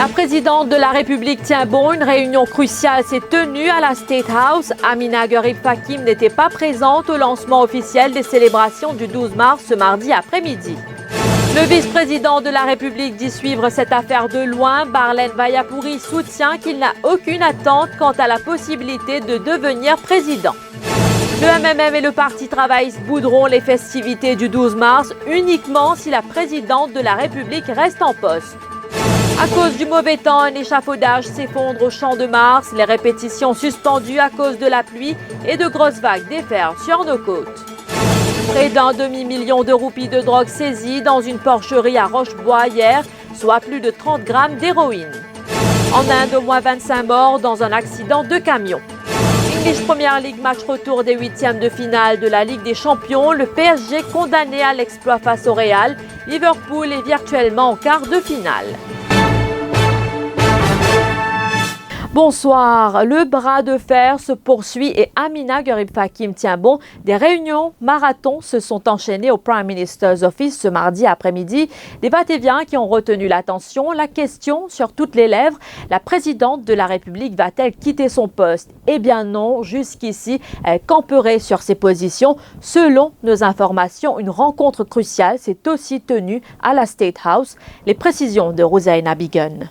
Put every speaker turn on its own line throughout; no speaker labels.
La présidente de la République tient bon. Une réunion cruciale s'est tenue à la State House. Amina Gurib-Fakim n'était pas présente au lancement officiel des célébrations du 12 mars ce mardi après-midi. Le vice-président de la République dit suivre cette affaire de loin. Barlene Vayapouri soutient qu'il n'a aucune attente quant à la possibilité de devenir président. Le MMM et le Parti travailliste bouderont les festivités du 12 mars uniquement si la présidente de la République reste en poste. À cause du mauvais temps, un échafaudage s'effondre au Champ de Mars. Les répétitions suspendues à cause de la pluie et de grosses vagues déferlent sur nos côtes. Près d'un demi-million de roupies de drogue saisies dans une porcherie à Rochebois hier, soit plus de 30 grammes d'héroïne. En Inde, au moins 25 morts dans un accident de camion. English Premier League, match retour des huitièmes de finale de la Ligue des Champions. Le PSG condamné à l'exploit face au Real. Liverpool est virtuellement en quart de finale. Bonsoir. Le bras de fer se poursuit et Amina Gurib-Fakim tient bon. Des réunions marathons se sont enchaînées au Prime Minister's Office ce mardi après-midi. Des va-et-vient qui ont retenu l'attention. La question sur toutes les lèvres, la présidente de la République va-t-elle quitter son poste? Eh bien non, jusqu'ici, elle camperait sur ses positions. Selon nos informations, une rencontre cruciale s'est aussi tenue à la State House. Les précisions de Rosaina Bigun.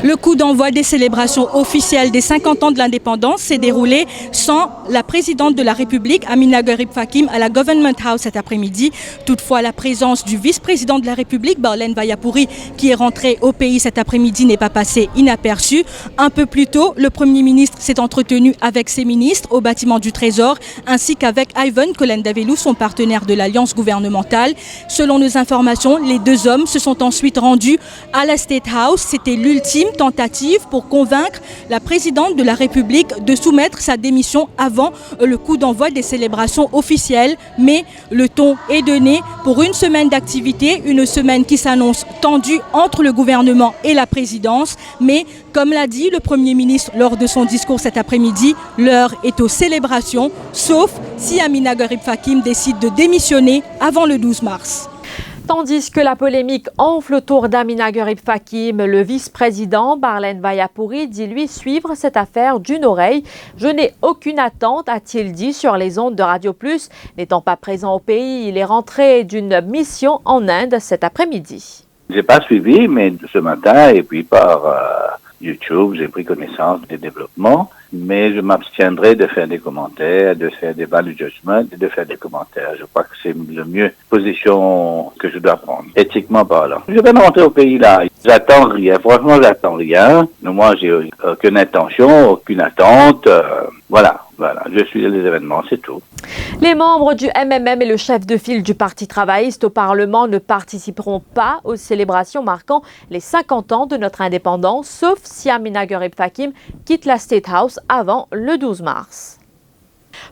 Le coup d'envoi des célébrations officielles des 50 ans de l'indépendance s'est déroulé sans la présidente de la République, Amina Gurib-Fakim, à la Government House cet après-midi. Toutefois, la présence du vice-président de la République, Barlene Vayapouri, qui est rentré au pays cet après-midi, n'est pas passée inaperçue. Un peu plus tôt, le Premier ministre s'est entretenu avec ses ministres au bâtiment du Trésor, ainsi qu'avec Ivan Kolendavelou, son partenaire de l'alliance gouvernementale. Selon nos informations, les deux hommes se sont ensuite rendus à la State House. C'était l'ultime tentative pour convaincre la présidente de la République de soumettre sa démission avant le coup d'envoi des célébrations officielles. Mais le ton est donné pour une semaine d'activité, une semaine qui s'annonce tendue entre le gouvernement et la présidence. Mais comme l'a dit le Premier ministre lors de son discours cet après-midi, l'heure est aux célébrations, sauf si Amina Gurib-Fakim décide de démissionner avant le 12 mars.
Tandis que la polémique enfle autour d'Amina Gurib-Fakim, le vice-président Barlene Vayapouri dit lui suivre cette affaire d'une oreille. Je n'ai aucune attente, a-t-il dit sur les ondes de Radio Plus. N'étant pas présent au pays, il est rentré d'une mission en Inde cet après-midi.
Je n'ai pas suivi, mais ce matin, et puis par YouTube, j'ai pris connaissance des développements, mais je m'abstiendrai de faire des commentaires, de faire des value judgments et de faire des commentaires. Je crois que c'est le mieux position que je dois prendre, éthiquement parlant. Je vais rentrer au pays là. J'attends rien. Franchement, j'attends rien. Moi, j'ai aucune intention, aucune attente. Voilà. Je suis les événements, c'est tout.
Les membres du MMM et le chef de file du Parti travailliste au Parlement ne participeront pas aux célébrations marquant les 50 ans de notre indépendance, sauf si Amina Gurib-Fakim quitte la State House avant le 12 mars.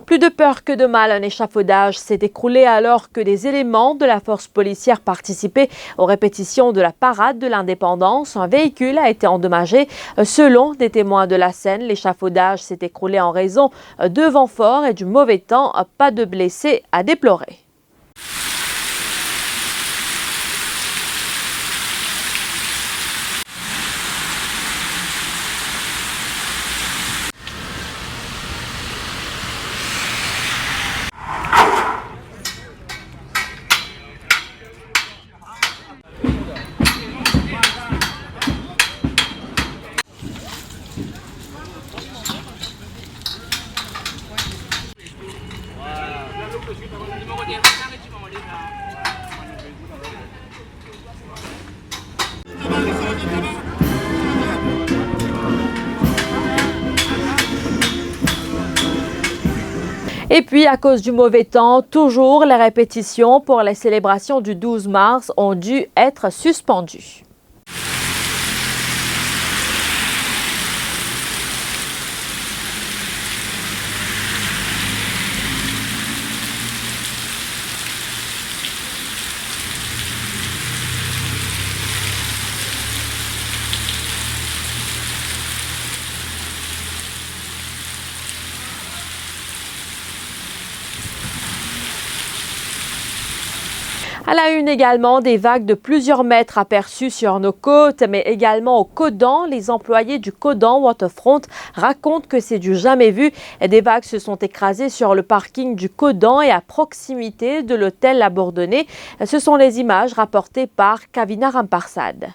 Plus de peur que de mal, un échafaudage s'est écroulé alors que des éléments de la force policière participaient aux répétitions de la parade de l'indépendance. Un véhicule a été endommagé. Selon des témoins de la scène, l'échafaudage s'est écroulé en raison de vents forts et du mauvais temps. Pas de blessés à déplorer. Et puis, à cause du mauvais temps, toujours les répétitions pour les célébrations du 12 mars ont dû être suspendues. À la une également, des vagues de plusieurs mètres aperçues sur nos côtes, mais également au Codan. Les employés du Codan Waterfront racontent que c'est du jamais vu. Des vagues se sont écrasées sur le parking du Codan et à proximité de l'hôtel La Bourdonnais. Ce sont les images rapportées par Kavina Ramparsad.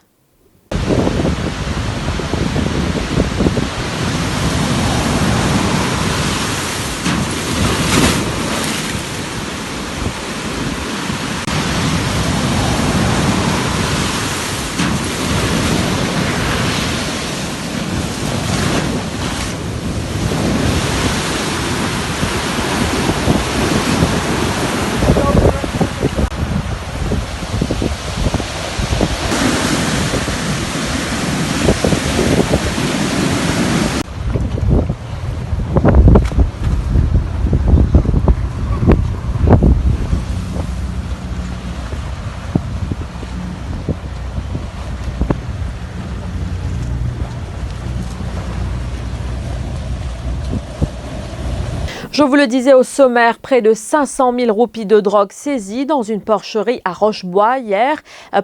Je vous le disais au sommaire, près de 500 000 roupies de drogue saisies dans une porcherie à Rochebois hier.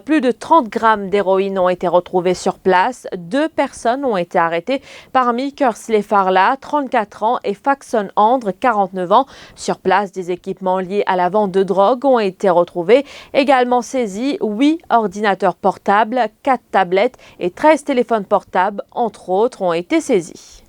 Plus de 30 grammes d'héroïne ont été retrouvés sur place. 2 personnes ont été arrêtées, parmi Kersley Farla, 34 ans, et Faxon Andre, 49 ans. Sur place, des équipements liés à la vente de drogue ont été retrouvés. Également saisis 8 ordinateurs portables, 4 tablettes et 13 téléphones portables, entre autres, ont été saisis.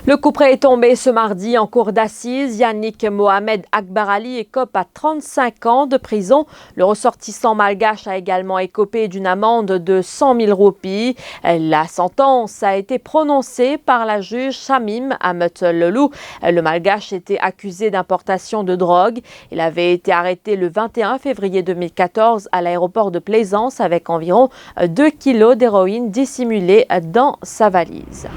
Le couperet est tombé ce mardi en cour d'assises. Yannick Mohamed Akbar Ali écope à 35 ans de prison. Le ressortissant malgache a également écopé d'une amende de 100 000 roupies. La sentence a été prononcée par la juge Shamim Ahmed Lelou. Le malgache était accusé d'importation de drogue. Il avait été arrêté le 21 février 2014 à l'aéroport de Plaisance avec environ 2 kilos d'héroïne dissimulée dans sa valise.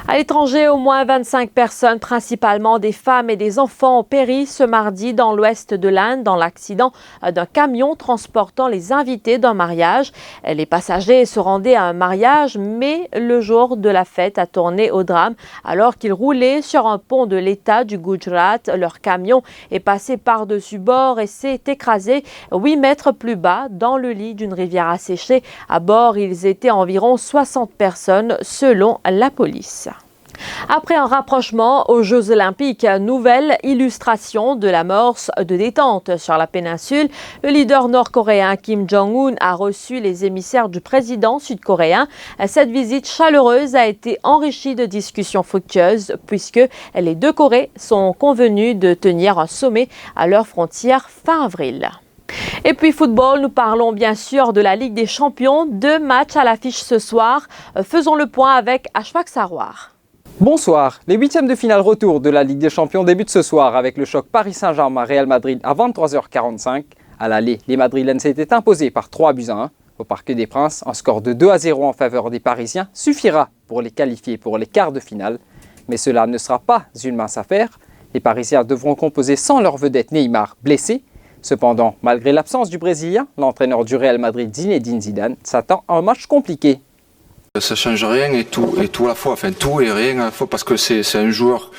À l'étranger, au moins 25 personnes, principalement des femmes et des enfants, ont péri ce mardi dans l'ouest de l'Inde dans l'accident d'un camion transportant les invités d'un mariage. Les passagers se rendaient à un mariage, mais le jour de la fête a tourné au drame. Alors qu'ils roulaient sur un pont de l'État du Gujarat, leur camion est passé par-dessus bord et s'est écrasé 8 mètres plus bas dans le lit d'une rivière asséchée. À bord, ils étaient environ 60 personnes selon la police. Après un rapprochement aux Jeux Olympiques, nouvelle illustration de l'amorce de détente sur la péninsule. Le leader nord-coréen Kim Jong-un a reçu les émissaires du président sud-coréen. Cette visite chaleureuse a été enrichie de discussions fructueuses puisque les deux Corées sont convenues de tenir un sommet à leurs frontières fin avril. Et puis football, nous parlons bien sûr de la Ligue des Champions. 2 matchs à l'affiche ce soir. Faisons le point avec Ashfaq Saroir.
Bonsoir, les 8e de finale retour de la Ligue des Champions débutent ce soir avec le choc Paris Saint-Germain-Real Madrid à 23h45. À l'aller, les Madrilènes s'étaient imposés par 3-1 au Parc des Princes. Un score de 2-0 en faveur des Parisiens suffira pour les qualifier pour les quarts de finale. Mais cela ne sera pas une mince affaire. Les Parisiens devront composer sans leur vedette Neymar blessé. Cependant, malgré l'absence du Brésilien, l'entraîneur du Real Madrid Zinedine Zidane s'attend à un match compliqué.
Ça change rien et tout à la fois, enfin tout et rien à la fois parce que c'est un joueur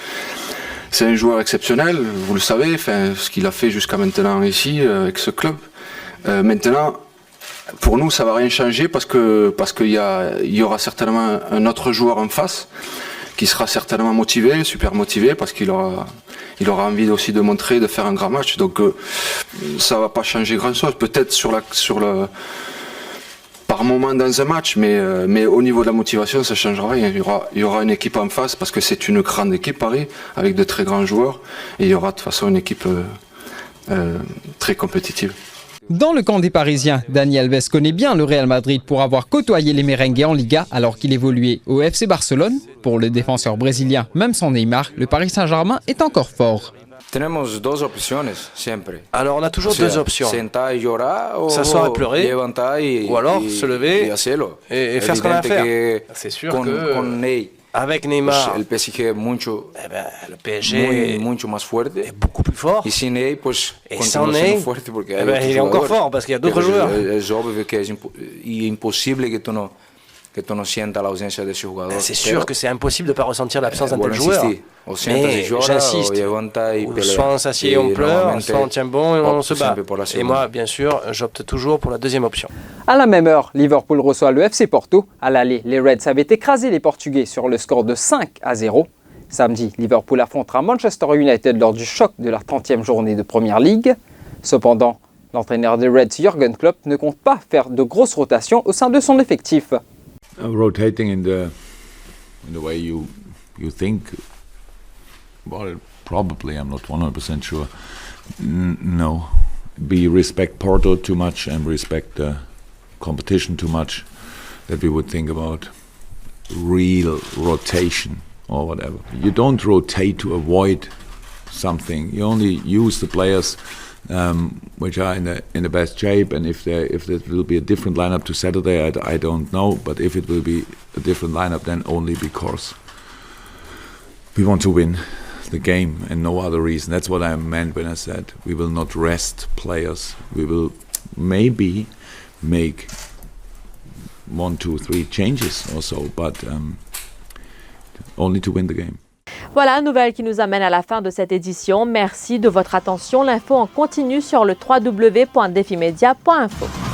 exceptionnel, vous le savez, enfin ce qu'il a fait jusqu'à maintenant ici avec ce club. Maintenant, pour nous, ça va rien changer parce qu'il y aura certainement un autre joueur en face qui sera certainement motivé, super motivé parce qu'il aura envie aussi de montrer, de faire un grand match. Donc ça va pas changer grand chose, peut-être par moment dans un match, mais au niveau de la motivation, ça ne changera rien. Il y aura une équipe en face parce que c'est une grande équipe, Paris, avec de très grands joueurs. Et il y aura de toute façon une équipe très compétitive.
Dans le camp des Parisiens, Dani Alves connaît bien le Real Madrid pour avoir côtoyé les Merengues en Liga alors qu'il évoluait au FC Barcelone. Pour le défenseur brésilien, même sans Neymar, le Paris Saint-Germain est encore fort.
Alors on a toujours 2 options. S'asseoir et pleurer, ou alors se lever et faire ce qu'on a à faire. C'est sûr que avec Neymar, le PSG est beaucoup plus fort. Et sans Ney, il est encore fort parce qu'il y a d'autres joueurs. C'est sûr que c'est impossible de ne pas ressentir l'absence d'un tel joueur. Mais j'insiste, soit on s'assied et on pleure, soit on tient bon et on se bat. Et moi, bien sûr, j'opte toujours pour la deuxième option.
À la même heure, Liverpool reçoit le FC Porto. À l'aller, les Reds avaient écrasé les Portugais sur le score de 5-0. Samedi, Liverpool affrontera Manchester United lors du choc de la 30e journée de Première Ligue. Cependant, l'entraîneur des Reds, Jürgen Klopp, ne compte pas faire de grosses rotations au sein de son effectif.
Rotating in the way you think, well, probably, I'm not 100% sure. No, we respect Porto too much and respect the competition too much that we would think about real rotation or whatever. You don't rotate to avoid something. You only use the players which are in the best shape, and if there will be a different lineup to Saturday, I don't know, but if it will be a different lineup, then only because we want to win the game and no other reason. That's what I meant when I said we will not rest players. We will maybe make 1, 2, 3 changes or so, but only to win the game.
Voilà, nouvelle qui nous amène à la fin de cette édition. Merci de votre attention. L'info en continu sur le www.defimedia.info.